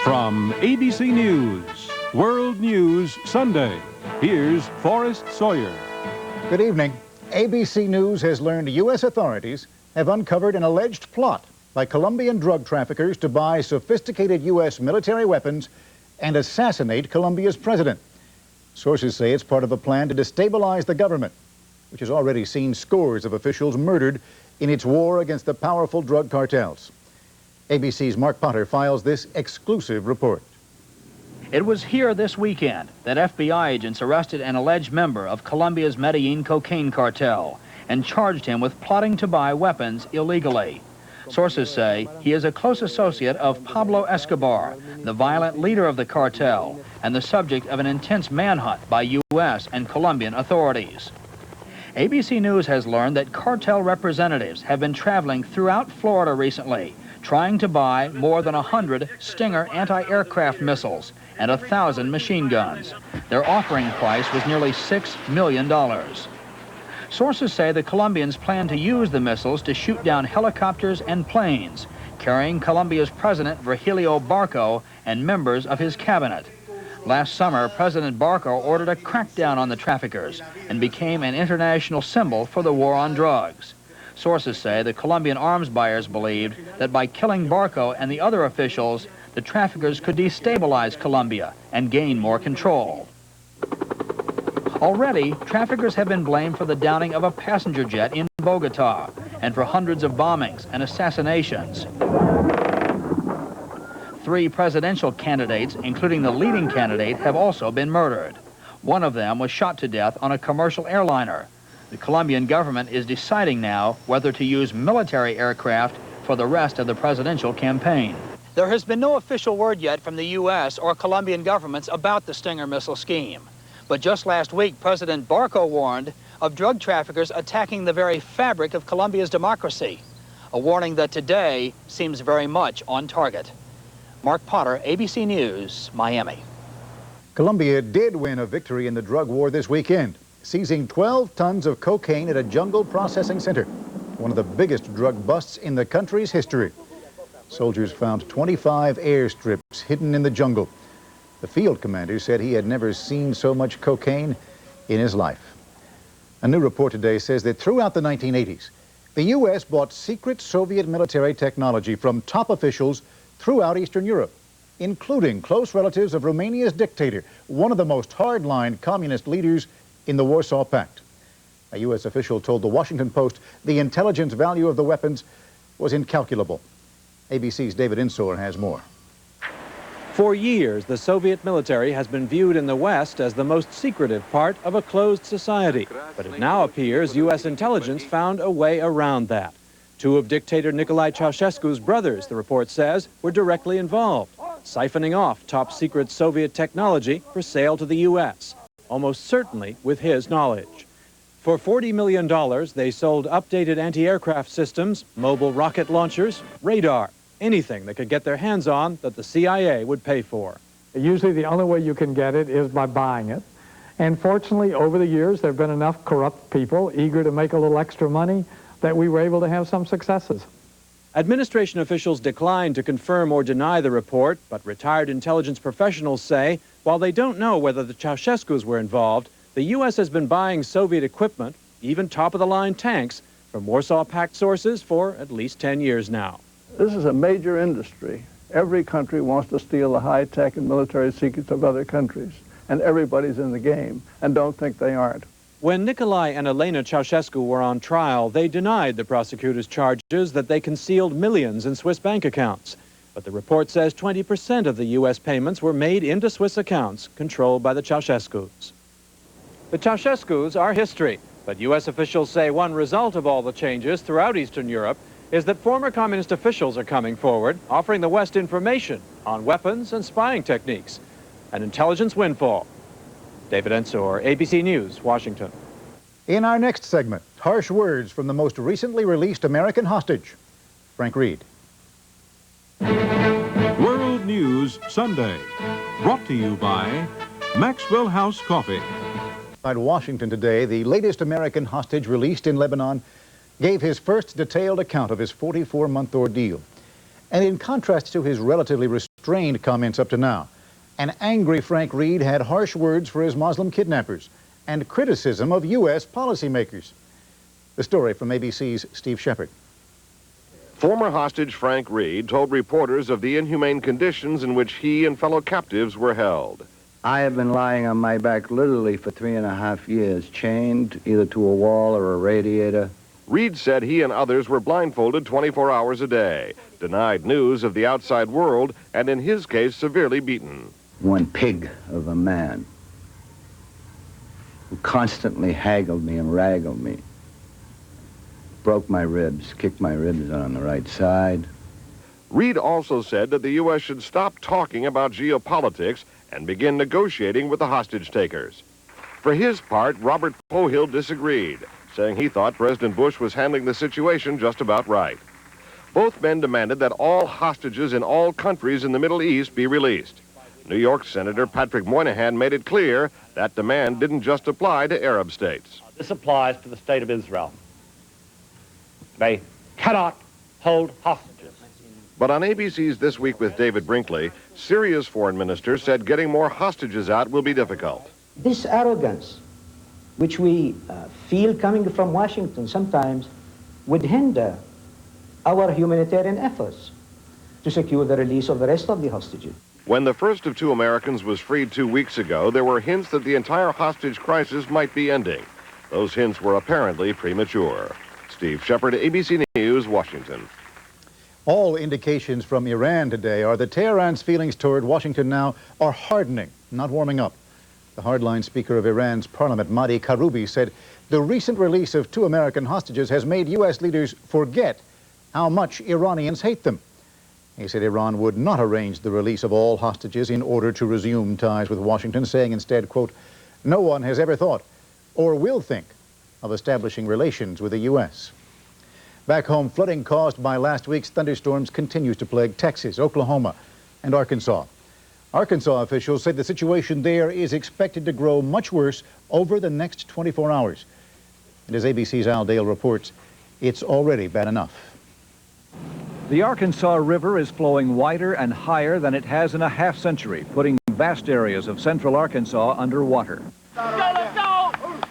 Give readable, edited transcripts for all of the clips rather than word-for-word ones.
From ABC News, World News Sunday, here's Forrest Sawyer. Good evening. ABC News has learned U.S. authorities have uncovered an alleged plot by Colombian drug traffickers to buy sophisticated U.S. military weapons and assassinate Colombia's president. Sources say it's part of a plan to destabilize the government, which has already seen scores of officials murdered in its war against the powerful drug cartels. ABC's Mark Potter files this exclusive report. It was here this weekend that FBI agents arrested an alleged member of Colombia's Medellin cocaine cartel and charged him with plotting to buy weapons illegally. Sources say he is a close associate of Pablo Escobar, the violent leader of the cartel, and the subject of an intense manhunt by U.S. and Colombian authorities. ABC News has learned that cartel representatives have been traveling throughout Florida recently, trying to buy more than 100 Stinger anti-aircraft missiles and 1,000 machine guns. Their offering price was nearly $6 million. Sources say the Colombians plan to use the missiles to shoot down helicopters and planes, carrying Colombia's President Virgilio Barco and members of his cabinet. Last summer, President Barco ordered a crackdown on the traffickers and became an international symbol for the war on drugs. Sources say the Colombian arms buyers believed that by killing Barco and the other officials, the traffickers could destabilize Colombia and gain more control. Already, traffickers have been blamed for the downing of a passenger jet in Bogota and for hundreds of bombings and assassinations. 3 presidential candidates, including the leading candidate, have also been murdered. One of them was shot to death on a commercial airliner. The Colombian government is deciding now whether to use military aircraft for the rest of the presidential campaign. There has been no official word yet from the U.S. or Colombian governments about the Stinger missile scheme. But just last week, President Barco warned of drug traffickers attacking the very fabric of Colombia's democracy, a warning that today seems very much on target. Mark Potter, ABC News, Miami. Colombia did win a victory in the drug war this weekend, seizing 12 tons of cocaine at a jungle processing center, one of the biggest drug busts in the country's history. Soldiers found 25 airstrips hidden in the jungle. The field commander said he had never seen so much cocaine in his life. A new report today says that throughout the 1980s, the U.S. bought secret Soviet military technology from top officials throughout Eastern Europe, including close relatives of Romania's dictator, one of the most hardline communist leaders in the Warsaw Pact. A U.S. official told the Washington Post the intelligence value of the weapons was incalculable. ABC's David Ensor has more. For years, the Soviet military has been viewed in the West as the most secretive part of a closed society. But it now appears U.S. intelligence found a way around that. 2 of dictator Nicolae Ceausescu's brothers, the report says, were directly involved, siphoning off top-secret Soviet technology for sale to the U.S., almost certainly with his knowledge. For $40 million, they sold updated anti-aircraft systems, mobile rocket launchers, radar, anything they could get their hands on that the CIA would pay for. Usually the only way you can get it is by buying it. And fortunately, over the years, there have been enough corrupt people eager to make a little extra money that we were able to have some successes. Administration officials declined to confirm or deny the report, but retired intelligence professionals say while they don't know whether the Ceausescus were involved, the U.S. has been buying Soviet equipment, even top-of-the-line tanks, from Warsaw Pact sources for at least 10 years now. This is a major industry. Every country wants to steal the high-tech and military secrets of other countries, and everybody's in the game, and don't think they aren't. When Nicolae and Elena Ceausescu were on trial, they denied the prosecutor's charges that they concealed millions in Swiss bank accounts. But the report says 20% of the U.S. payments were made into Swiss accounts controlled by the Ceausescus. The Ceausescus are history, but U.S. officials say one result of all the changes throughout Eastern Europe is that former communist officials are coming forward, offering the West information on weapons and spying techniques. An intelligence windfall. David Ensor, ABC News, Washington. In our next segment, harsh words from the most recently released American hostage, Frank Reed. World News Sunday, brought to you by Maxwell House Coffee. At Washington today, the latest American hostage released in Lebanon gave his first detailed account of his 44-month ordeal. And in contrast to his relatively restrained comments up to now. An angry Frank Reed had harsh words for his Muslim kidnappers and criticism of U.S. policymakers. The story from ABC's Steve Shepard. Former hostage Frank Reed told reporters of the inhumane conditions in which he and fellow captives were held. I have been lying on my back literally for 3.5 years, chained either to a wall or a radiator. Reed said he and others were blindfolded 24 hours a day, denied news of the outside world, and in his case, severely beaten. One pig of a man who constantly haggled me and raggled me. Broke my ribs, kicked my ribs on the right side. Reed also said that the U.S. should stop talking about geopolitics and begin negotiating with the hostage takers. For his part, Robert Pohill disagreed, saying he thought President Bush was handling the situation just about right. Both men demanded that all hostages in all countries in the Middle East be released. New York Senator Patrick Moynihan made it clear that demand didn't just apply to Arab states. This applies to the state of Israel. They cannot hold hostages. But on ABC's This Week with David Brinkley, Syria's foreign minister said getting more hostages out will be difficult. This arrogance, which we feel coming from Washington sometimes, would hinder our humanitarian efforts to secure the release of the rest of the hostages. When the first of 2 Americans was freed 2 weeks ago, there were hints that the entire hostage crisis might be ending. Those hints were apparently premature. Steve Shepard, ABC News, Washington. All indications from Iran today are that Tehran's feelings toward Washington now are hardening, not warming up. The hardline Speaker of Iran's parliament, Mahdi Karoubi, said the recent release of 2 American hostages has made U.S. leaders forget how much Iranians hate them. He said Iran would not arrange the release of all hostages in order to resume ties with Washington, saying instead, quote, "No one has ever thought or will think of establishing relations with the U.S." Back home, flooding caused by last week's thunderstorms continues to plague Texas, Oklahoma, and Arkansas. Arkansas officials said the situation there is expected to grow much worse over the next 24 hours. And as ABC's Al Dale reports, it's already bad enough. The Arkansas River is flowing wider and higher than it has in a half-century, putting vast areas of central Arkansas underwater.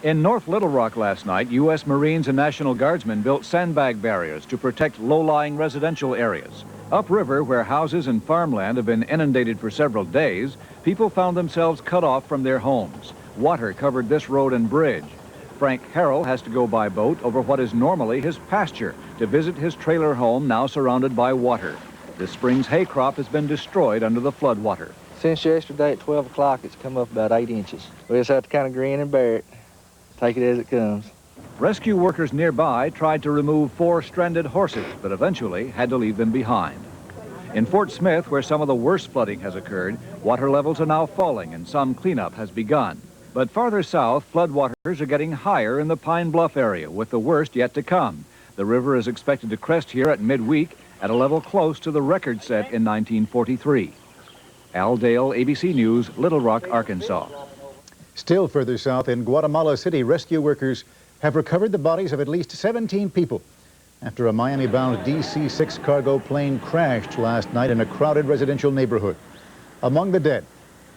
In North Little Rock last night, U.S. Marines and National Guardsmen built sandbag barriers to protect low-lying residential areas. Upriver, where houses and farmland have been inundated for several days, people found themselves cut off from their homes. Water covered this road and bridge. Frank Harrell has to go by boat over what is normally his pasture to visit his trailer home, now surrounded by water. This spring's hay crop has been destroyed under the flood water. Since yesterday at 12 o'clock, it's come up about 8 inches. We just have to kind of grin and bear it. Take it as it comes. Rescue workers nearby tried to remove 4 stranded horses, but eventually had to leave them behind. In Fort Smith, where some of the worst flooding has occurred, water levels are now falling and some cleanup has begun. But farther south, floodwaters are getting higher in the Pine Bluff area, with the worst yet to come. The river is expected to crest here at midweek at a level close to the record set in 1943. Al Dale, ABC News, Little Rock, Arkansas. Still further south in Guatemala City, rescue workers have recovered the bodies of at least 17 people after a Miami-bound DC-6 cargo plane crashed last night in a crowded residential neighborhood. Among the dead,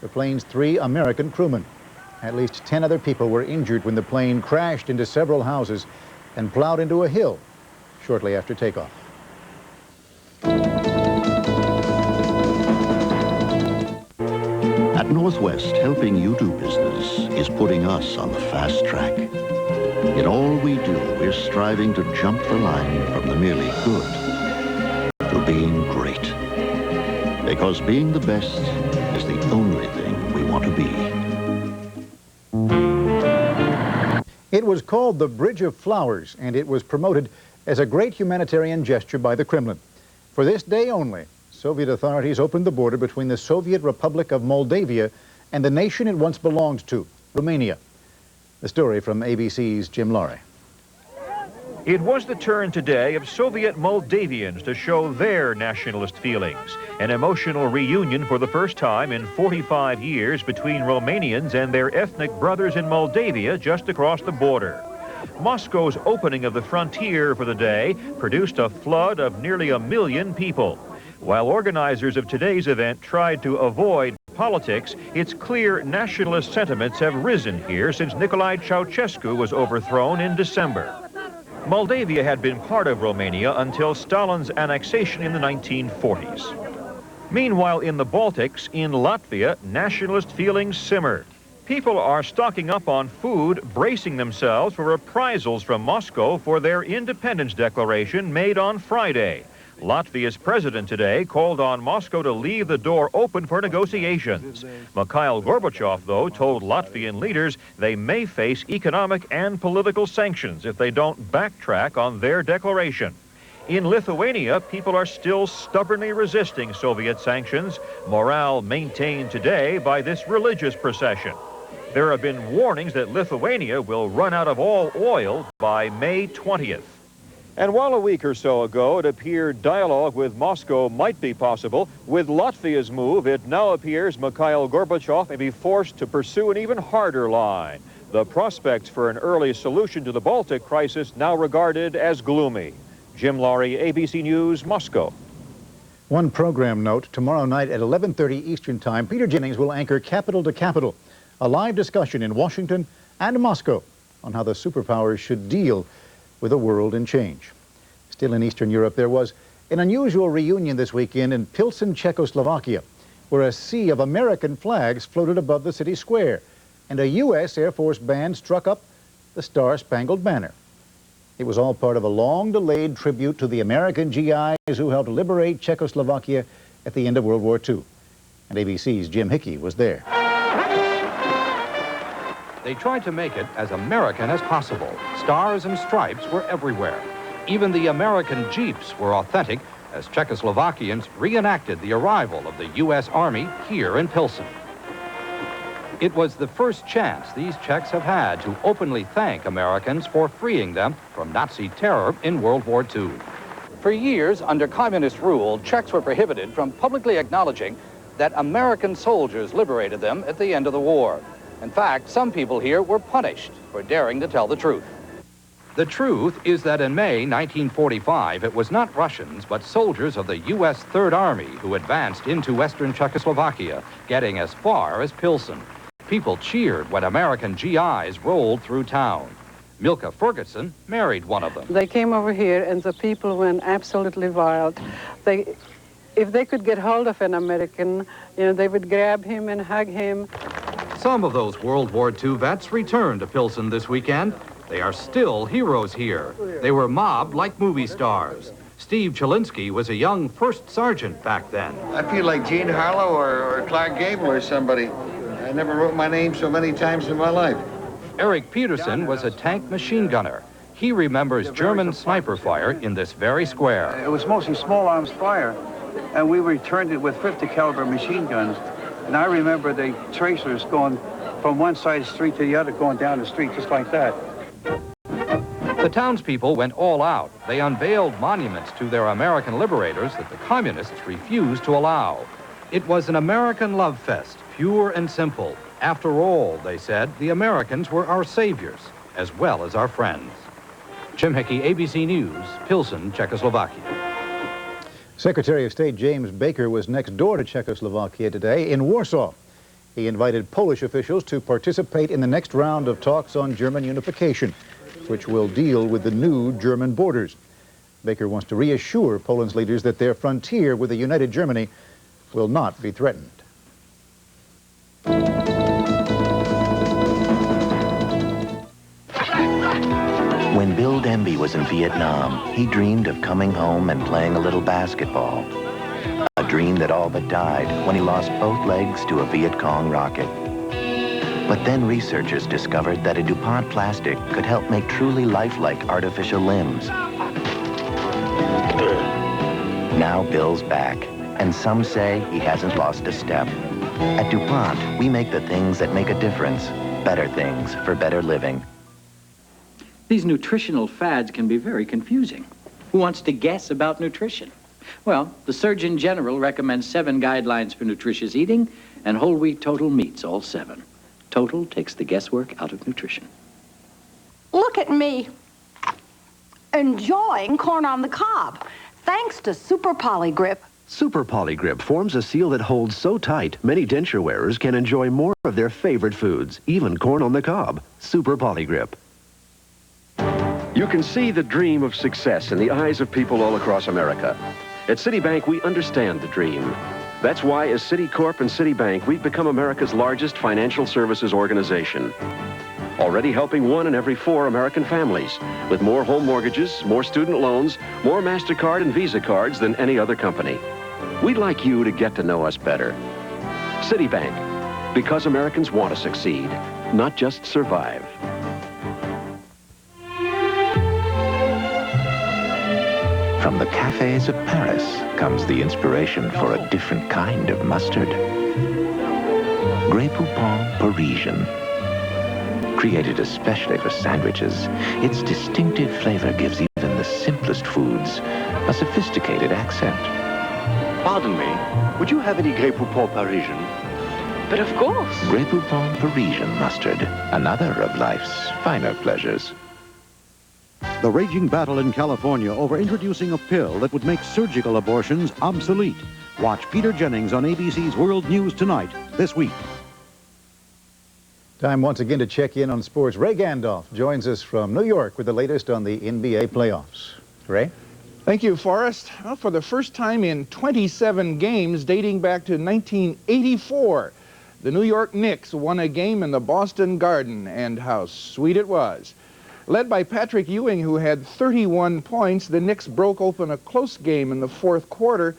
the plane's 3 American crewmen. At least 10 other people were injured when the plane crashed into several houses and plowed into a hill shortly after takeoff. At Northwest, helping you do business is putting us on the fast track. In all we do, we're striving to jump the line from the merely good to being great. Because being the best is the only thing we want to be. It was called the Bridge of Flowers, and it was promoted as a great humanitarian gesture by the Kremlin. For this day only, Soviet authorities opened the border between the Soviet Republic of Moldavia and the nation it once belonged to, Romania. The story from ABC's Jim Laurie. It was the turn today of Soviet Moldavians to show their nationalist feelings. An emotional reunion for the first time in 45 years between Romanians and their ethnic brothers in Moldavia just across the border. Moscow's opening of the frontier for the day produced a flood of nearly 1 million people. While organizers of today's event tried to avoid politics, it's clear nationalist sentiments have risen here since Nicolae Ceausescu was overthrown in December. Moldavia had been part of Romania until Stalin's annexation in the 1940s. Meanwhile, in the Baltics, in Latvia, nationalist feelings simmer. People are stocking up on food, bracing themselves for reprisals from Moscow for their independence declaration made on Friday. Latvia's president today called on Moscow to leave the door open for negotiations. Mikhail Gorbachev, though, told Latvian leaders they may face economic and political sanctions if they don't backtrack on their declaration. In Lithuania, people are still stubbornly resisting Soviet sanctions, morale maintained today by this religious procession. There have been warnings that Lithuania will run out of all oil by May 20th. And while a week or so ago it appeared dialogue with Moscow might be possible, with Latvia's move, it now appears Mikhail Gorbachev may be forced to pursue an even harder line. The prospects for an early solution to the Baltic crisis now regarded as gloomy. Jim Laurie, ABC News, Moscow. One program note, tomorrow night at 11:30 Eastern Time, Peter Jennings will anchor Capital to Capital, a live discussion in Washington and Moscow on how the superpowers should deal with a world in change. Still in Eastern Europe, there was an unusual reunion this weekend in Pilsen, Czechoslovakia, where a sea of American flags floated above the city square, and a U.S. Air Force band struck up the Star-Spangled Banner. It was all part of a long-delayed tribute to the American GIs who helped liberate Czechoslovakia at the end of World War II. And ABC's Jim Hickey was there. They tried to make it as American as possible. Stars and stripes were everywhere. Even the American Jeeps were authentic as Czechoslovakians reenacted the arrival of the U.S. Army here in Pilsen. It was the first chance these Czechs have had to openly thank Americans for freeing them from Nazi terror in World War II. For years, under communist rule, Czechs were prohibited from publicly acknowledging that American soldiers liberated them at the end of the war. In fact, some people here were punished for daring to tell the truth. The truth is that in May 1945, it was not Russians, but soldiers of the U.S. Third Army who advanced into western Czechoslovakia, getting as far as Pilsen. People cheered when American GIs rolled through town. Milka Ferguson married one of them. They came over here and the people went absolutely wild. If they could get hold of an American, they would grab him and hug him. Some of those World War II vets returned to Pilsen this weekend. They are still heroes here. They were mobbed like movie stars. Steve Chilinsky was a young first sergeant back then. I feel like Gene Harlow or Clark Gable or somebody. I never wrote my name so many times in my life. Eric Peterson was a tank machine gunner. He remembers German sniper fire in this very square. It was mostly small arms fire, and we returned it with 50 caliber machine guns. And I remember the tracers going from one side of the street to the other, going down the street just like that. The townspeople went all out. They unveiled monuments to their American liberators that the communists refused to allow. It was an American love fest, pure and simple. After all, they said, the Americans were our saviors, as well as our friends. Jim Hickey, ABC News, Pilsen, Czechoslovakia. Secretary of State James Baker was next door to Czechoslovakia today in Warsaw. He invited Polish officials to participate in the next round of talks on German unification, which will deal with the new German borders. Baker wants to reassure Poland's leaders that their frontier with a united Germany will not be threatened. When Bill Denby was in Vietnam, he dreamed of coming home and playing a little basketball. A dream that all but died when he lost both legs to a Viet Cong rocket. But then researchers discovered that a DuPont plastic could help make truly lifelike artificial limbs. Now Bill's back, and some say he hasn't lost a step. At DuPont, we make the things that make a difference. Better things for better living. These nutritional fads can be very confusing. Who wants to guess about nutrition? Well, the Surgeon General recommends 7 guidelines for nutritious eating, and whole wheat total meets all 7. Total takes the guesswork out of nutrition. Look at me, enjoying corn on the cob. Thanks to Super Polygrip, Super Polygrip forms a seal that holds so tight, many denture wearers can enjoy more of their favorite foods, even corn on the cob. Super Polygrip. You can see the dream of success in the eyes of people all across America. At Citibank, we understand the dream. That's why, as Citicorp and Citibank, we've become America's largest financial services organization. Already helping 1 in every 4 American families, with more home mortgages, more student loans, more MasterCard and Visa cards than any other company. We'd like you to get to know us better. Citibank, because Americans want to succeed, not just survive. From the cafes of Paris comes the inspiration for a different kind of mustard. Grey Poupon Parisian. Created especially for sandwiches, its distinctive flavor gives even the simplest foods a sophisticated accent. Pardon me, would you have any Grey Poupon Parisian? But of course. Grey Poupon Parisian mustard, another of life's finer pleasures. The raging battle in California over introducing a pill that would make surgical abortions obsolete. Watch Peter Jennings on ABC's World News Tonight, this week. Time once again to check in on sports. Ray Gandolf joins us from New York with the latest on the NBA playoffs. Ray? Thank you, Forrest. Well, for the first time in 27 games dating back to 1984, the New York Knicks won a game in the Boston Garden, and how sweet it was. Led by Patrick Ewing, who had 31 points, the Knicks broke open a close game in the fourth quarter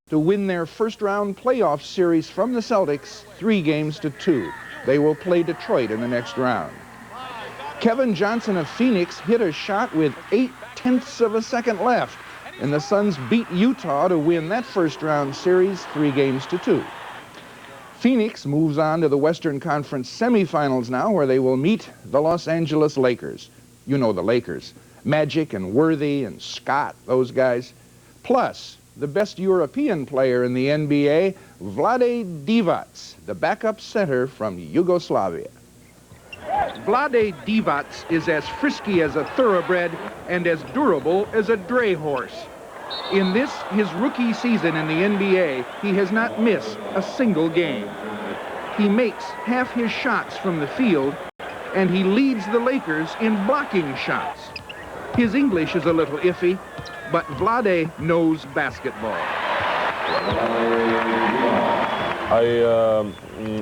to win their first-round playoff series from the Celtics 3-2. They will play Detroit in the next round. Kevin Johnson of Phoenix hit a shot with 0.8 of a second left, and the Suns beat Utah to win that first-round series 3-2. Phoenix moves on to the Western Conference semifinals now, where they will meet the Los Angeles Lakers. You know the Lakers. Magic and Worthy and Scott, those guys. Plus, the best European player in the NBA, Vlade Divac, the backup center from Yugoslavia. Vlade Divac is as frisky as a thoroughbred and as durable as a dray horse. In this, his rookie season in the NBA, he has not missed a single game. He makes half his shots from the field, and he leads the Lakers in blocking shots. His English is a little iffy, but Vlade knows basketball. I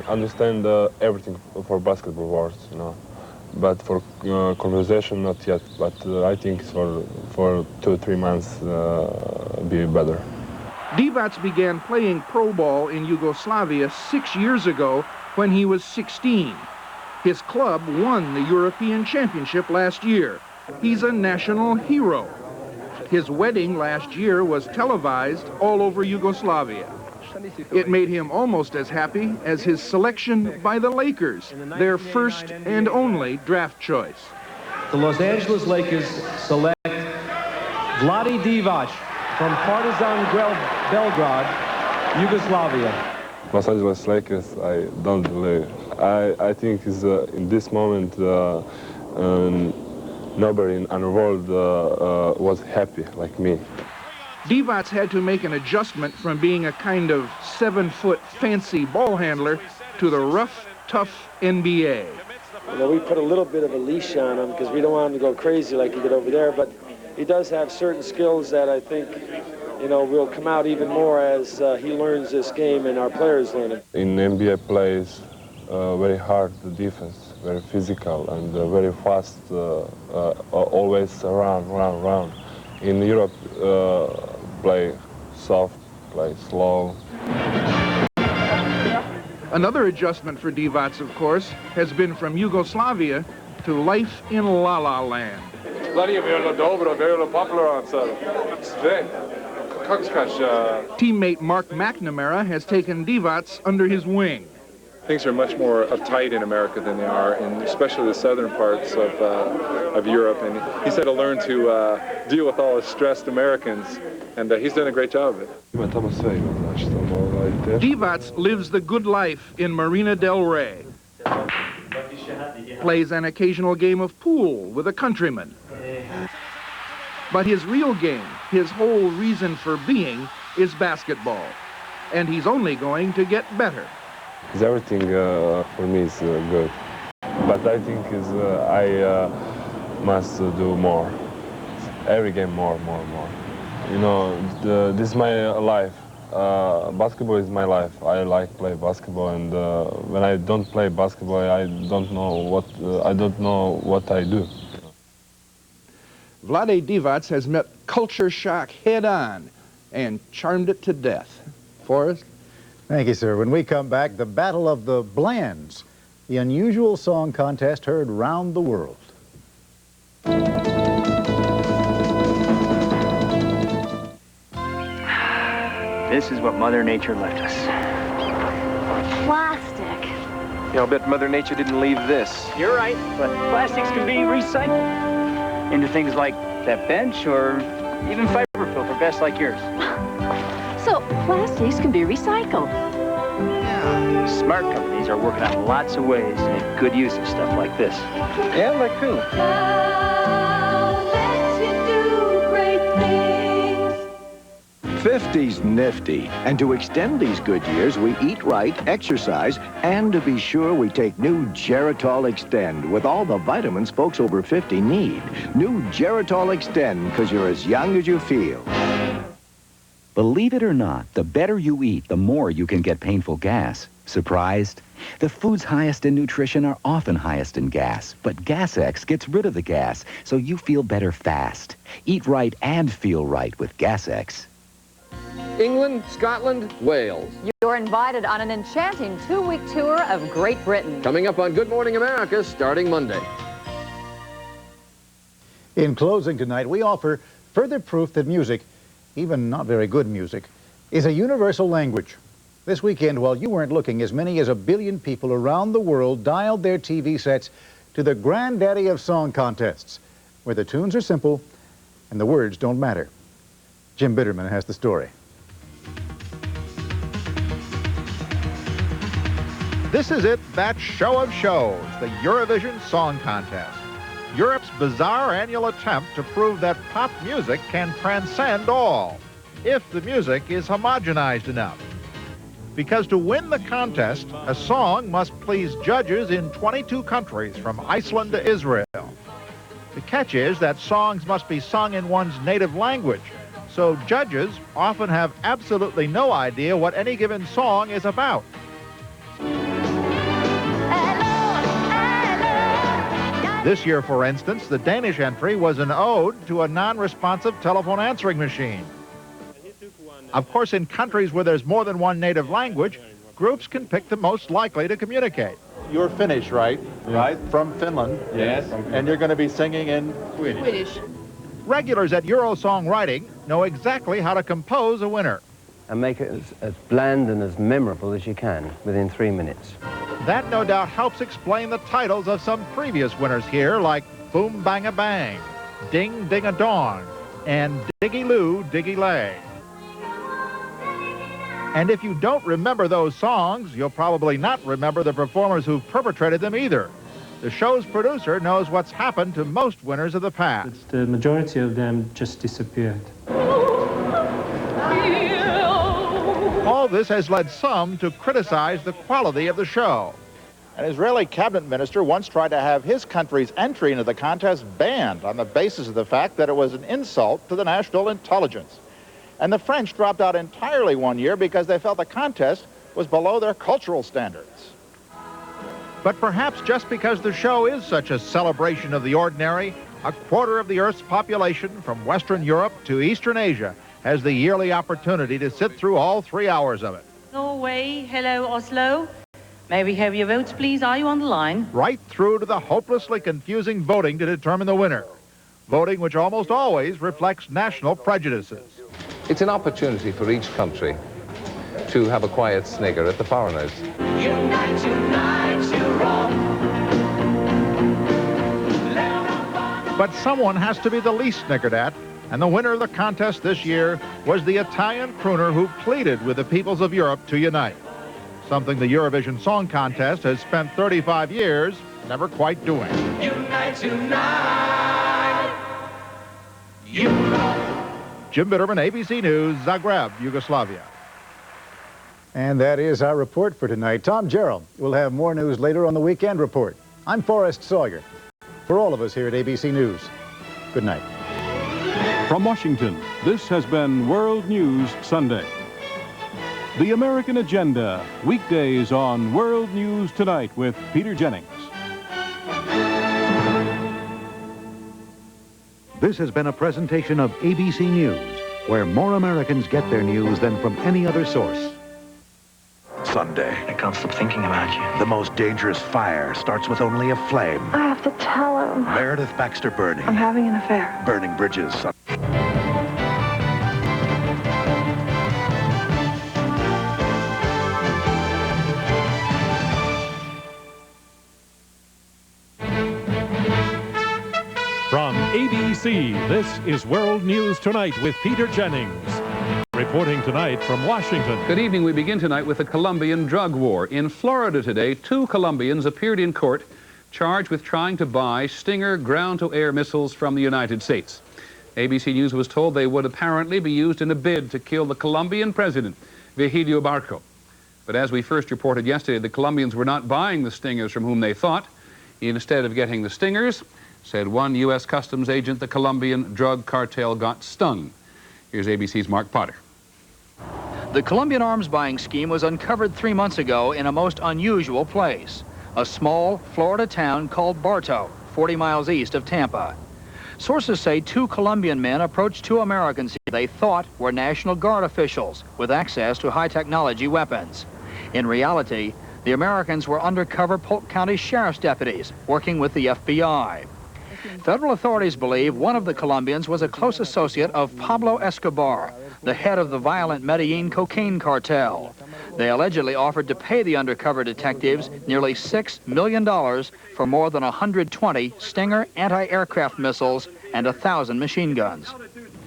understand everything for basketball words, you know, but for conversation not yet. But I think for 2-3 months be better. Divac began playing pro ball in Yugoslavia 6 years ago when he was 16. His club won the European Championship last year. He's a national hero. His wedding last year was televised all over Yugoslavia. It made him almost as happy as his selection by the Lakers, their first and only draft choice. The Los Angeles Lakers select Vlade Divac from Partizan Belgrade, Yugoslavia. Los Angeles Lakers, I don't believe. I think is in this moment nobody in the world was happy like me. Divac had to make an adjustment from being a kind of 7-foot fancy ball handler to the rough, tough NBA. You know, we put a little bit of a leash on him because we don't want him to go crazy like he did over there, but he does have certain skills that I think, you know, will come out even more as he learns this game and our players learn it. In NBA plays very hard defense, very physical and very fast, always run. In Europe, play soft, play slow. Another adjustment for Divac, of course, has been from Yugoslavia to life in La La Land. Teammate Mark McNamara has taken Divac under his wing. Things are much more uptight in America than they are in especially the southern parts of Europe. And he's had to learn to deal with all the stressed Americans, and he's done a great job of it. Divac lives the good life in Marina del Rey. Plays an occasional game of pool with a countryman. But his real game, his whole reason for being, is basketball. And he's only going to get better. Everything for me is good. But I think I must do more. Every game more. You know, this is my life. Basketball is my life. I like play basketball, and when I don't play basketball, I don't know what I do. Vlade Divac has met culture shock head-on and charmed it to death. Forrest? Thank you, sir. When we come back, the Battle of the Blands, the unusual song contest heard round the world. This is what Mother Nature left us. Plastic. You know, I'll bet Mother Nature didn't leave this. You're right, but plastics can be recycled into things like that bench or even fiberfill for vests like yours. So plastics can be recycled. Yeah. Smart companies are working on lots of ways to make good use of stuff like this. Yeah, like who? 50's nifty, and to extend these good years, we eat right, exercise, and to be sure, we take new Geritol Extend with all the vitamins folks over 50 need. New Geritol Extend, because you're as young as you feel. Believe it or not, the better you eat, the more you can get painful gas. Surprised? The foods highest in nutrition are often highest in gas, but Gas-X gets rid of the gas, so you feel better fast. Eat right and feel right with Gas-X. England, Scotland, Wales. You're invited on an enchanting 2-week tour of Great Britain. Coming up on Good Morning America starting Monday. In closing tonight, we offer further proof that music, even not very good music, is a universal language. This weekend, while you weren't looking, as many as 1 billion people around the world dialed their TV sets to the granddaddy of song contests, where the tunes are simple and the words don't matter. Jim Bitterman has the story. This is it, that show of shows, the Eurovision Song Contest. Europe's bizarre annual attempt to prove that pop music can transcend all, if the music is homogenized enough. Because to win the contest, a song must please judges in 22 countries, from Iceland to Israel. The catch is that songs must be sung in one's native language, so judges often have absolutely no idea what any given song is about. This year, for instance, the Danish entry was an ode to a non-responsive telephone answering machine. Of course, in countries where there's more than one native language, groups can pick the most likely to communicate. You're Finnish, right? Yes. Right? From Finland? Yes. And you're going to be singing in Swedish. Regulars at Eurosong Writing know exactly how to compose a winner. And make it as bland and as memorable as you can within 3 minutes. That no doubt helps explain the titles of some previous winners here, like Boom Bang a Bang, Ding Ding a Dong, and Diggy Loo Diggy Lay. And if you don't remember those songs, you'll probably not remember the performers who've perpetrated them either. The show's producer knows what's happened to most winners of the past. The majority of them just disappeared. All this has led some to criticize the quality of the show. An Israeli cabinet minister once tried to have his country's entry into the contest banned on the basis of the fact that it was an insult to the national intelligence. And the French dropped out entirely one year because they felt the contest was below their cultural standards. But perhaps just because the show is such a celebration of the ordinary, a quarter of the Earth's population, from Western Europe to Eastern Asia, has the yearly opportunity to sit through all 3 hours of it. Norway, hello Oslo. May we have your votes, please? Are you on the line? Right through to the hopelessly confusing voting to determine the winner. Voting which almost always reflects national prejudices. It's an opportunity for each country to have a quiet snigger at the foreigners. Unite, unite, you're wrong. But someone has to be the least sniggered at, and the winner of the contest this year was the Italian crooner who pleaded with the peoples of Europe to unite, something the Eurovision Song Contest has spent 35 years never quite doing. Unite, unite, Europe. Jim Bitterman, ABC News, Zagreb, Yugoslavia. And that is our report for tonight. Tom Gerald will have more news later on the Weekend Report. I'm Forrest Sawyer. For all of us here at ABC News, good night. From Washington, this has been World News Sunday. The American Agenda, weekdays on World News Tonight with Peter Jennings. This has been a presentation of ABC News, where more Americans get their news than from any other source. Sunday. I can't stop thinking about you. The most dangerous fire starts with only a flame. I have to tell him. Meredith Baxter Birney. I'm having an affair. Burning Bridges. From ABC, this is World News Tonight with Peter Jennings. Reporting tonight from Washington. Good evening. We begin tonight with the Colombian drug war. In Florida today, 2 Colombians appeared in court charged with trying to buy Stinger ground-to-air missiles from the United States. ABC News was told they would apparently be used in a bid to kill the Colombian president, Vigilio Barco. But as we first reported yesterday, the Colombians were not buying the Stingers from whom they thought. Instead of getting the Stingers, said one U.S. Customs agent, the Colombian drug cartel got stung. Here's ABC's Mark Potter. The Colombian arms buying scheme was uncovered 3 months ago in a most unusual place, a small Florida town called Bartow, 40 miles east of Tampa. Sources say 2 Colombian men approached 2 Americans they thought were National Guard officials with access to high-technology weapons. In reality, the Americans were undercover Polk County Sheriff's deputies working with the FBI. Federal authorities believe one of the Colombians was a close associate of Pablo Escobar, the head of the violent Medellin cocaine cartel. They allegedly offered to pay the undercover detectives nearly $6 million for more than 120 Stinger anti-aircraft missiles and 1,000 machine guns.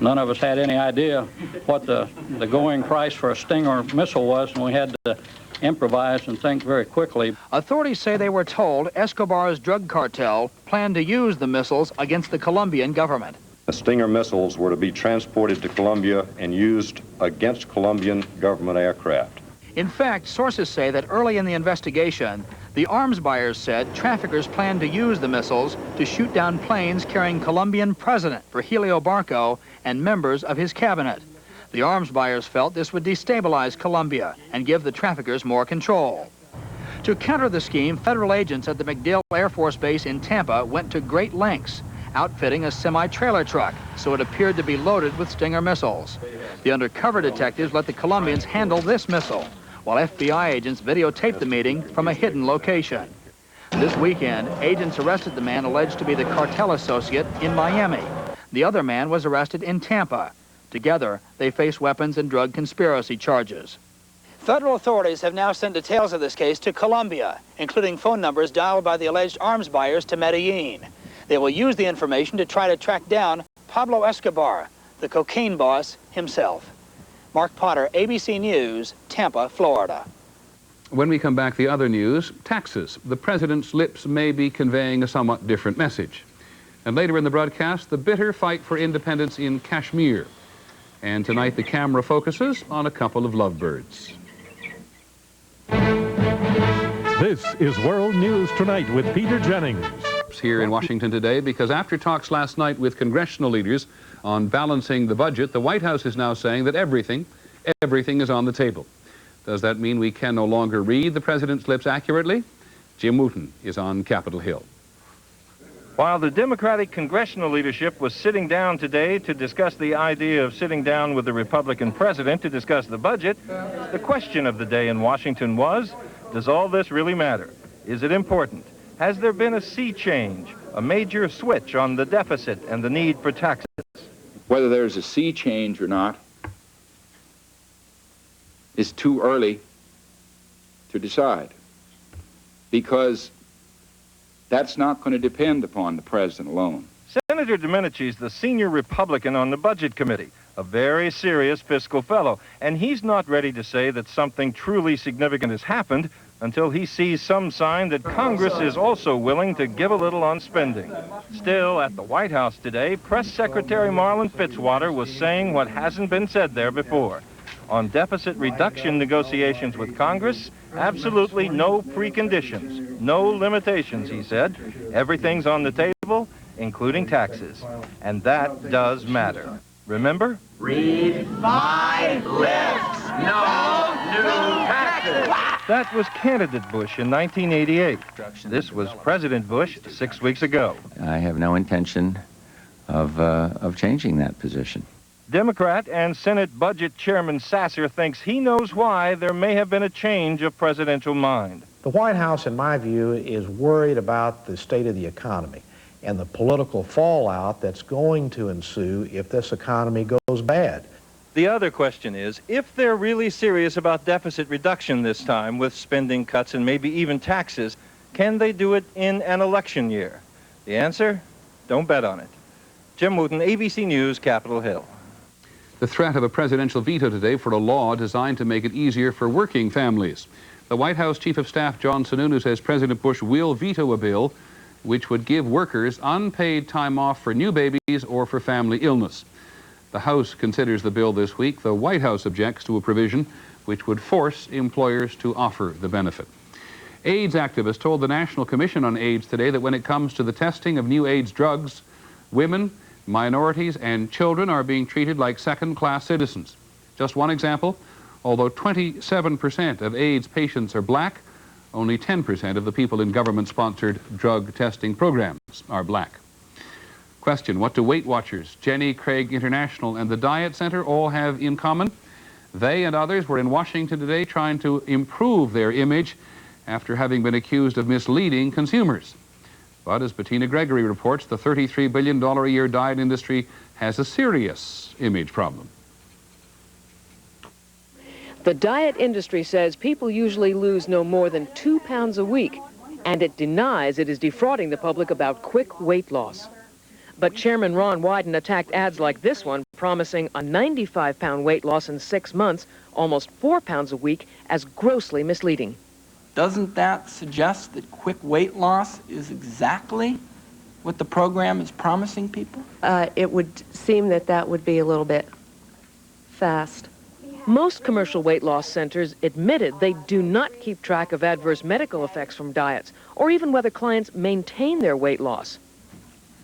None of us had any idea what the going price for a Stinger missile was, and we had to improvise and think very quickly. Authorities say they were told Escobar's drug cartel planned to use the missiles against the Colombian government. The Stinger missiles were to be transported to Colombia and used against Colombian government aircraft. In fact, sources say that early in the investigation, the arms buyers said traffickers planned to use the missiles to shoot down planes carrying Colombian President Vigilio Barco and members of his cabinet. The arms buyers felt this would destabilize Colombia and give the traffickers more control. To counter the scheme, federal agents at the MacDill Air Force Base in Tampa went to great lengths, outfitting a semi-trailer truck so it appeared to be loaded with Stinger missiles. The undercover detectives let the Colombians handle this missile, while FBI agents videotaped the meeting from a hidden location. This weekend, agents arrested the man alleged to be the cartel associate in Miami. The other man was arrested in Tampa. Together, they face weapons and drug conspiracy charges. Federal authorities have now sent details of this case to Colombia, including phone numbers dialed by the alleged arms buyers to Medellin. They will use the information to try to track down Pablo Escobar, the cocaine boss himself. Mark Potter, ABC News, Tampa, Florida. When we come back, the other news, taxes. The president's lips may be conveying a somewhat different message. And later in the broadcast, the bitter fight for independence in Kashmir. And tonight, the camera focuses on a couple of lovebirds. This is World News Tonight with Peter Jennings. Here in Washington today, because after talks last night with congressional leaders on balancing the budget, the White House is now saying that everything is on the table. Does that mean we can no longer read the president's lips accurately? Jim Wooten is on Capitol Hill. While the Democratic congressional leadership was sitting down today to discuss the idea of sitting down with the Republican president to discuss the budget, the question of the day in Washington was, does all this really matter? Is it important? Has there been a sea change, a major switch on the deficit and the need for taxes? Whether there's a sea change or not is too early to decide, because that's not going to depend upon the president alone. Senator Domenici is the senior Republican on the Budget Committee, a very serious fiscal fellow, and he's not ready to say that something truly significant has happened until he sees some sign that Congress is also willing to give a little on spending. Still, at the White House today, Press Secretary Marlin Fitzwater was saying what hasn't been said there before. On deficit reduction negotiations with Congress, absolutely no preconditions, no limitations, he said. Everything's on the table, including taxes. And that does matter. Remember? Read my lips. No new taxes. That was candidate Bush in 1988. This was President Bush 6 weeks ago. I have no intention of changing that position. Democrat and Senate Budget Chairman Sasser thinks he knows why there may have been a change of presidential mind. The White House, in my view, is worried about the state of the economy and the political fallout that's going to ensue if this economy goes bad. The other question is, if they're really serious about deficit reduction this time with spending cuts and maybe even taxes, can they do it in an election year? The answer? Don't bet on it. Jim Wooten, ABC News, Capitol Hill. The threat of a presidential veto today for a law designed to make it easier for working families. The White House Chief of Staff John Sununu says President Bush will veto a bill which would give workers unpaid time off for new babies or for family illness. The House considers the bill this week. The White House objects to a provision which would force employers to offer the benefit. AIDS activists told the National Commission on AIDS today that when it comes to the testing of new AIDS drugs, women, minorities, and children are being treated like second-class citizens. Just one example, although 27% of AIDS patients are black, only 10% of the people in government-sponsored drug testing programs are black. Question, what do Weight Watchers, Jenny Craig International, and the Diet Center all have in common? They and others were in Washington today trying to improve their image after having been accused of misleading consumers. But as Bettina Gregory reports, the $33 billion a year diet industry has a serious image problem. The diet industry says people usually lose no more than 2 pounds a week, and it denies it is defrauding the public about quick weight loss. But Chairman Ron Wyden attacked ads like this one, promising a 95-pound weight loss in 6 months, almost 4 pounds a week, as grossly misleading. Doesn't that suggest that quick weight loss is exactly what the program is promising people? It would seem that that would be a little bit fast. Most commercial weight loss centers admitted they do not keep track of adverse medical effects from diets, or even whether clients maintain their weight loss.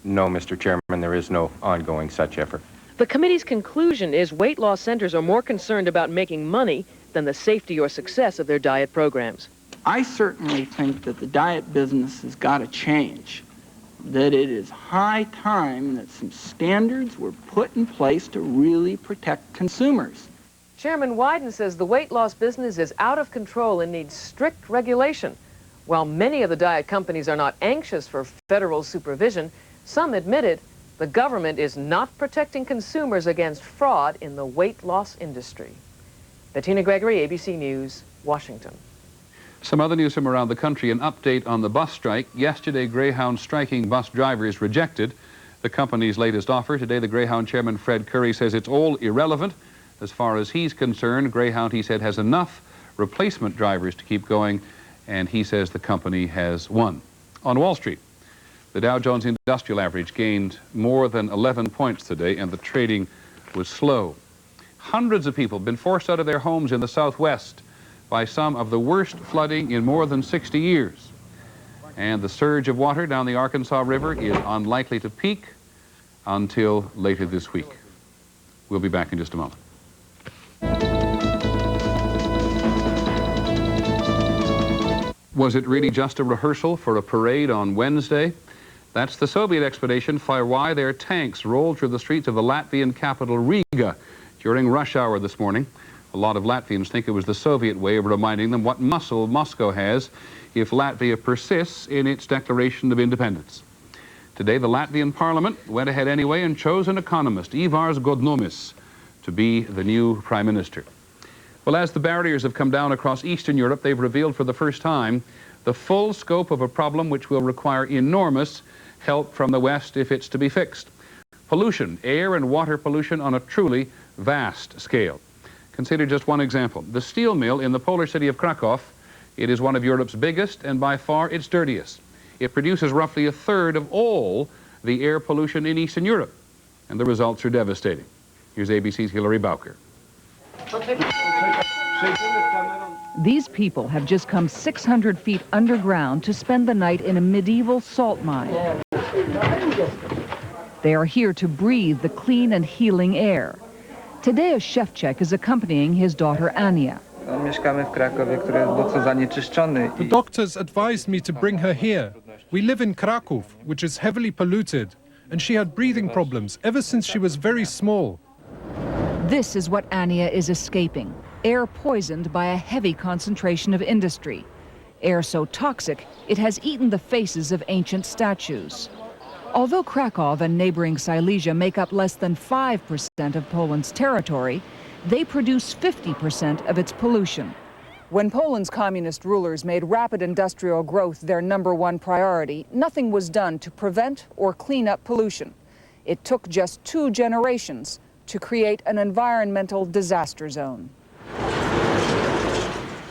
No, Mr. Chairman, there is no ongoing such effort. The committee's conclusion is weight loss centers are more concerned about making money than the safety or success of their diet programs. I certainly think that the diet business has got to change, that it is high time that some standards were put in place to really protect consumers. Chairman Wyden says the weight loss business is out of control and needs strict regulation. While many of the diet companies are not anxious for federal supervision, some admitted the government is not protecting consumers against fraud in the weight loss industry. Bettina Gregory, ABC News, Washington. Some other news from around the country, an update on the bus strike. Yesterday, Greyhound striking bus drivers rejected the company's latest offer. Today, the Greyhound chairman, Fred Curry, says it's all irrelevant. As far as he's concerned, Greyhound, he said, has enough replacement drivers to keep going, and he says the company has won. On Wall Street, the Dow Jones Industrial Average gained more than 11 points today, and the trading was slow. Hundreds of people have been forced out of their homes in the Southwest by some of the worst flooding in more than 60 years. And the surge of water down the Arkansas River is unlikely to peak until later this week. We'll be back in just a moment. Was it really just a rehearsal for a parade on Wednesday? That's the Soviet explanation for why their tanks rolled through the streets of the Latvian capital Riga during rush hour this morning. A lot of Latvians think it was the Soviet way of reminding them what muscle Moscow has if Latvia persists in its declaration of independence. Today, the Latvian parliament went ahead anyway and chose an economist, Ivars Godnomis, to be the new prime minister. Well, as the barriers have come down across Eastern Europe, they've revealed for the first time the full scope of a problem which will require enormous help from the West if it's to be fixed. Pollution, air and water pollution on a truly vast scale. Consider just one example. The steel mill in the Polish city of Krakow. It is one of Europe's biggest and by far its dirtiest. It produces roughly a third of all the air pollution in Eastern Europe, and the results are devastating. Here's ABC's Hilary Bowker. These people have just come 600 feet underground to spend the night in a medieval salt mine. They are here to breathe the clean and healing air. Tadeusz Szewczak is accompanying his daughter Ania. The doctors advised me to bring her here. We live in Krakow, which is heavily polluted, and she had breathing problems ever since she was very small. This is what Ania is escaping, air poisoned by a heavy concentration of industry. Air so toxic, it has eaten the faces of ancient statues. Although Krakow and neighboring Silesia make up less than 5% of Poland's territory, they produce 50% of its pollution. When Poland's communist rulers made rapid industrial growth their #1 priority, nothing was done to prevent or clean up pollution. It took just 2 generations to create an environmental disaster zone.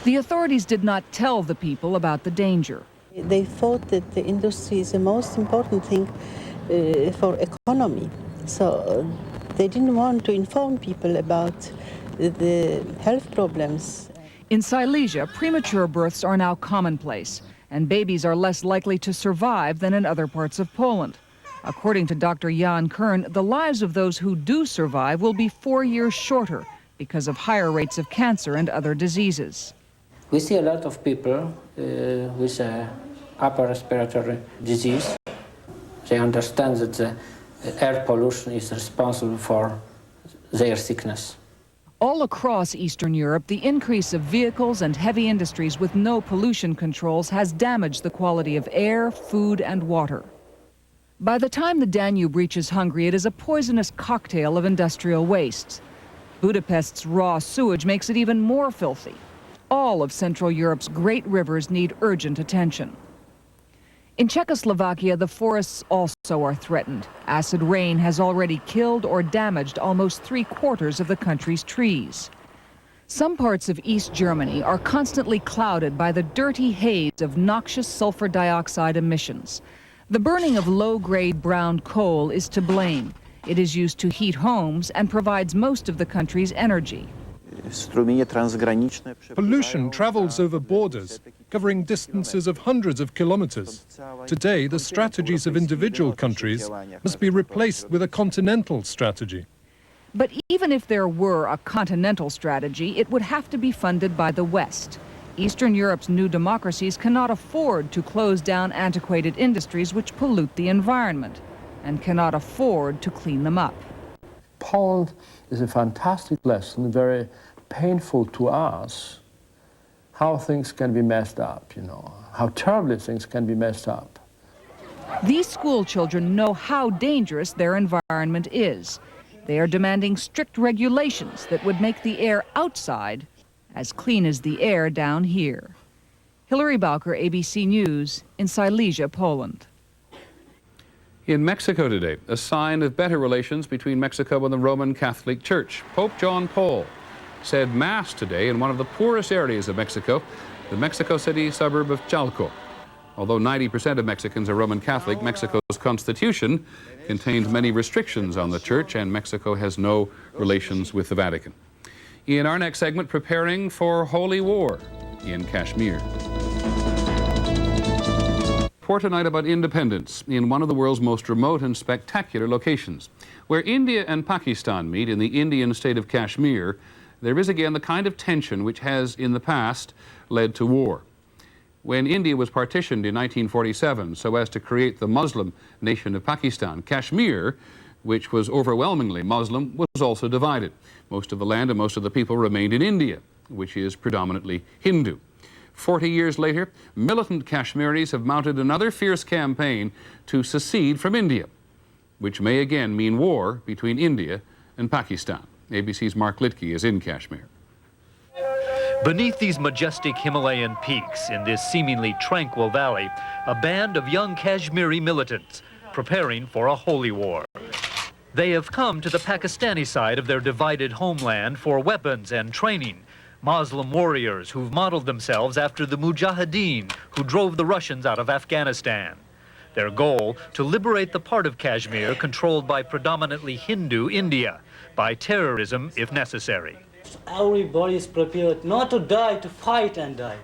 The authorities did not tell the people about the danger. They thought that the industry is the most important thing for economy. So they didn't want to inform people about the health problems. In Silesia, premature births are now commonplace, and babies are less likely to survive than in other parts of Poland. According to Dr. Jan Kern, the lives of those who do survive will be 4 years shorter because of higher rates of cancer and other diseases. We see a lot of people with upper respiratory disease. They understand that the air pollution is responsible for their sickness. All across Eastern Europe, the increase of vehicles and heavy industries with no pollution controls has damaged the quality of air, food, and water. By the time the Danube reaches Hungary, it is a poisonous cocktail of industrial wastes. Budapest's raw sewage makes it even more filthy. All of Central Europe's great rivers need urgent attention. In Czechoslovakia, the forests also are threatened. Acid rain has already killed or damaged almost 3/4 of the country's trees. Some parts of East Germany are constantly clouded by the dirty haze of noxious sulfur dioxide emissions. The burning of low-grade brown coal is to blame. It is used to heat homes and provides most of the country's energy. Pollution travels over borders, covering distances of hundreds of kilometers. Today, the strategies of individual countries must be replaced with a continental strategy. But even if there were a continental strategy, it would have to be funded by the West. Eastern Europe's new democracies cannot afford to close down antiquated industries which pollute the environment, and cannot afford to clean them up. Poland is a fantastic lesson, very painful to us, how things can be messed up, how terribly things can be messed up. These school children know how dangerous their environment is. They are demanding strict regulations that would make the air outside as clean as the air down here. Hilary Bowker, ABC News, in Silesia, Poland. In Mexico today, a sign of better relations between Mexico and the Roman Catholic Church. Pope John Paul said Mass today in one of the poorest areas of Mexico, the Mexico City suburb of Chalco. Although 90% of Mexicans are Roman Catholic, Mexico's constitution contains many restrictions on the church, and Mexico has no relations with the Vatican. In our next segment, preparing for holy war in Kashmir. For tonight about independence in one of the world's most remote and spectacular locations. Where India and Pakistan meet in the Indian state of Kashmir, there is again the kind of tension which has in the past led to war. When India was partitioned in 1947 so as to create the Muslim nation of Pakistan, Kashmir, which was overwhelmingly Muslim, was also divided. Most of the land and most of the people remained in India, which is predominantly Hindu. 40 years later, militant Kashmiris have mounted another fierce campaign to secede from India, which may again mean war between India and Pakistan. ABC's Mark Litke is in Kashmir. Beneath these majestic Himalayan peaks, in this seemingly tranquil valley, a band of young Kashmiri militants preparing for a holy war. They have come to the Pakistani side of their divided homeland for weapons and training. Muslim warriors who've modeled themselves after the Mujahideen who drove the Russians out of Afghanistan. Their goal, to liberate the part of Kashmir controlled by predominantly Hindu India, by terrorism if necessary. Everybody is prepared not to die, to fight and die.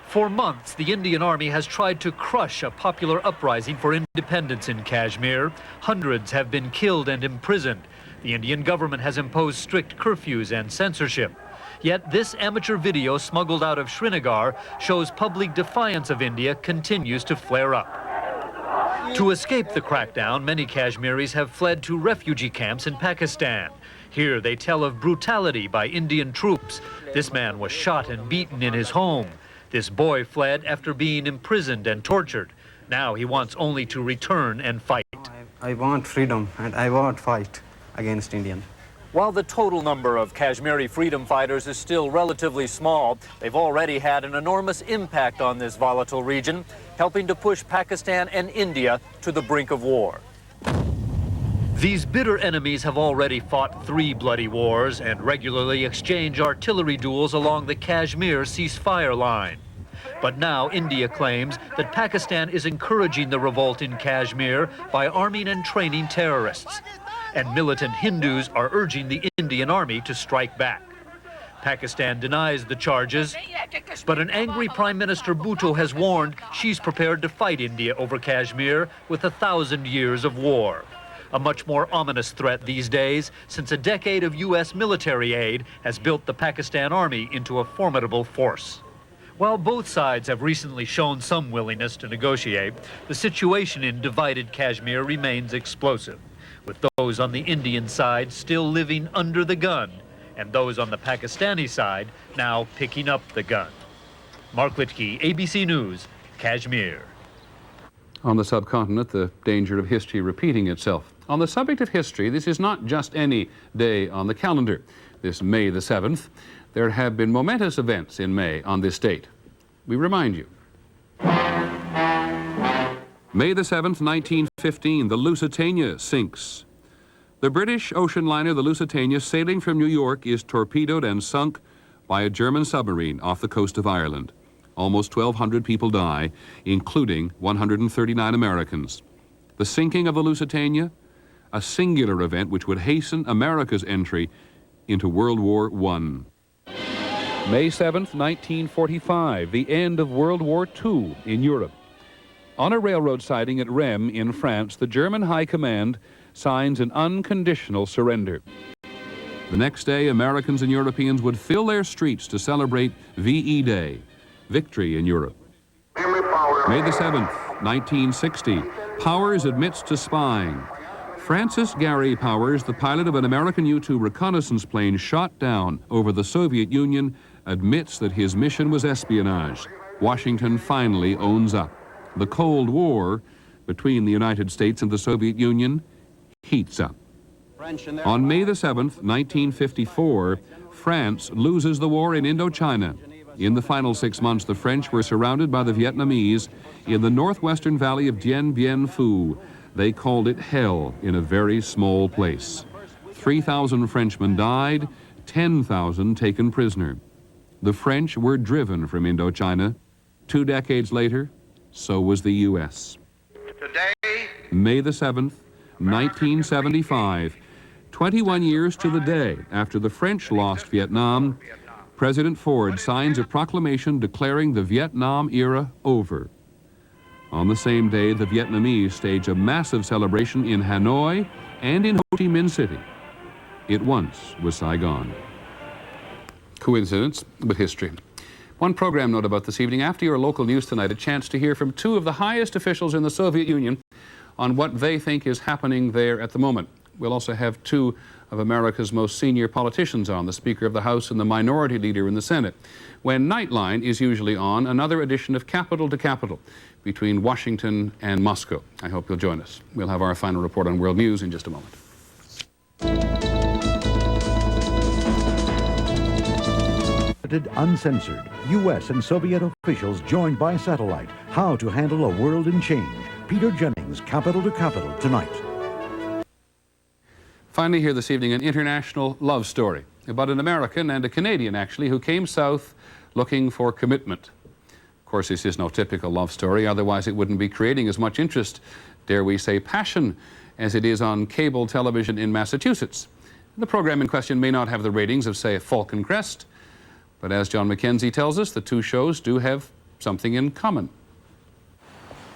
For months, the Indian Army has tried to crush a popular uprising for independence in Kashmir. Hundreds have been killed and imprisoned. The Indian government has imposed strict curfews and censorship. Yet this amateur video smuggled out of Srinagar shows public defiance of India continues to flare up. To escape the crackdown, many Kashmiris have fled to refugee camps in Pakistan. Here they tell of brutality by Indian troops. This man was shot and beaten in his home. This boy fled after being imprisoned and tortured. Now he wants only to return and fight. I want freedom and I want fight against Indian. While the total number of Kashmiri freedom fighters is still relatively small, they've already had an enormous impact on this volatile region, helping to push Pakistan and India to the brink of war. These bitter enemies have already fought 3 bloody wars and regularly exchange artillery duels along the Kashmir ceasefire line. But now India claims that Pakistan is encouraging the revolt in Kashmir by arming and training terrorists. And militant Hindus are urging the Indian Army to strike back. Pakistan denies the charges, but an angry Prime Minister Bhutto has warned she's prepared to fight India over Kashmir with 1,000 years of war. A much more ominous threat these days, since a decade of U.S. military aid has built the Pakistan Army into a formidable force. While both sides have recently shown some willingness to negotiate, the situation in divided Kashmir remains explosive, with those on the Indian side still living under the gun, and those on the Pakistani side now picking up the gun. Mark Litke, ABC News, Kashmir. On the subcontinent, the danger of history repeating itself. On the subject of history, this is not just any day on the calendar. This May the 7th, there have been momentous events in May on this date. We remind you. May the 7th, 1915, the Lusitania sinks. The British ocean liner, the Lusitania, sailing from New York, is torpedoed and sunk by a German submarine off the coast of Ireland. Almost 1,200 people die, including 139 Americans. The sinking of the Lusitania, a singular event which would hasten America's entry into World War I. May 7th, 1945, the end of World War II in Europe. On a railroad siding at Rheims in France, the German High Command signs an unconditional surrender. The next day, Americans and Europeans would fill their streets to celebrate VE Day, victory in Europe. May the 7th, 1960, Powers admits to spying. Francis Gary Powers, the pilot of an American U-2 reconnaissance plane shot down over the Soviet Union, admits that his mission was espionage. Washington finally owns up. The Cold War between the United States and the Soviet Union heats up. On May the 7th, 1954, France loses the war in Indochina. In the final 6 months, the French were surrounded by the Vietnamese in the northwestern valley of Dien Bien Phu. They called it hell in a very small place. 3,000 Frenchmen died, 10,000 taken prisoner. The French were driven from Indochina. 2 decades later, so was the U.S. Today, May the 7th, 1975, 21 years to the day after the French lost Vietnam, President Ford signs a proclamation declaring the Vietnam era over. On the same day, the Vietnamese stage a massive celebration in Hanoi and in Ho Chi Minh City. It once was Saigon. Coincidence, but history. One program note about this evening: after your local news tonight, a chance to hear from 2 of the highest officials in the Soviet Union on what they think is happening there at the moment. We'll also have 2 of America's most senior politicians on, the Speaker of the House and the Minority Leader in the Senate. When Nightline is usually on, another edition of Capital to Capital between Washington and Moscow. I hope you'll join us. We'll have our final report on world news in just a moment. Uncensored, U.S. and Soviet officials joined by satellite. How to handle a world in change. Peter Jennings, Capital to Capital, tonight. Finally, here this evening, an international love story about an American and a Canadian, actually, who came south looking for commitment. Of course, this is no typical love story, otherwise it wouldn't be creating as much interest, dare we say passion, as it is on cable television in Massachusetts. The program in question may not have the ratings of, say, Falcon Crest, but as John McKenzie tells us, the two shows do have something in common.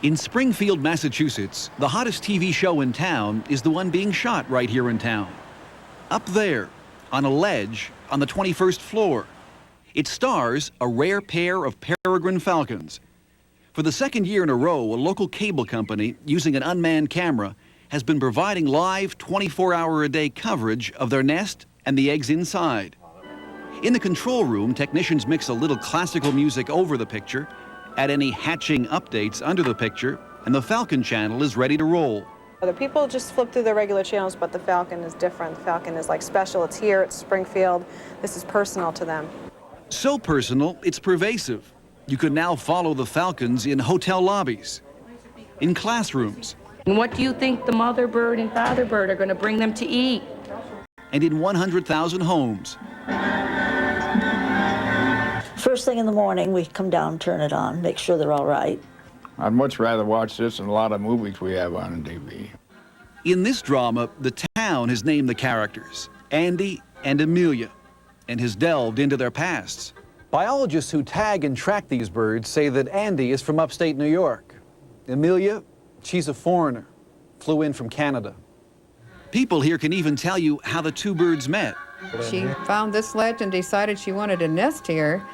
In Springfield, Massachusetts, the hottest TV show in town is the one being shot right here in town. Up there, on a ledge, on the 21st floor. It stars a rare pair of peregrine falcons. For the second year in a row, a local cable company, using an unmanned camera, has been providing live 24-hour-a-day coverage of their nest and the eggs inside. In the control room, technicians mix a little classical music over the picture, add any hatching updates under the picture, and the Falcon channel is ready to roll. Other people just flip through the regular channels, but the Falcon is different. The Falcon is like special. It's here, it's Springfield. This is personal to them. So personal, it's pervasive. You can now follow the Falcons in hotel lobbies, in classrooms. And what do you think the mother bird and father bird are going to bring them to eat? And in 100,000 homes. First thing in the morning, we come down, turn it on, make sure they're all right. I'd much rather watch this than a lot of movies we have on TV. In this drama, the town has named the characters, Andy and Amelia, and has delved into their pasts. Biologists who tag and track these birds say that Andy is from upstate New York. Amelia, she's a foreigner, flew in from Canada. People here can even tell you how the two birds met. She found this ledge and decided she wanted a nest here.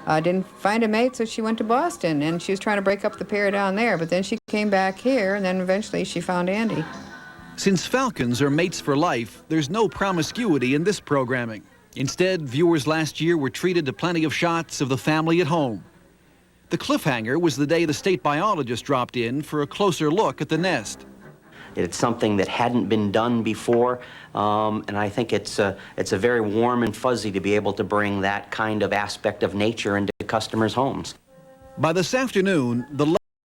Didn't find a mate, so she went to Boston, and she was trying to break up the pair down there, but then she came back here, and then eventually she found Andy. Since falcons are mates for life, there's no promiscuity in this programming. Instead, viewers last year were treated to plenty of shots of the family at home. The cliffhanger was the day the state biologist dropped in for a closer look at the nest. It's something that hadn't been done before, and I think it's a very warm and fuzzy to be able to bring that kind of aspect of nature into customers' homes. By this afternoon, the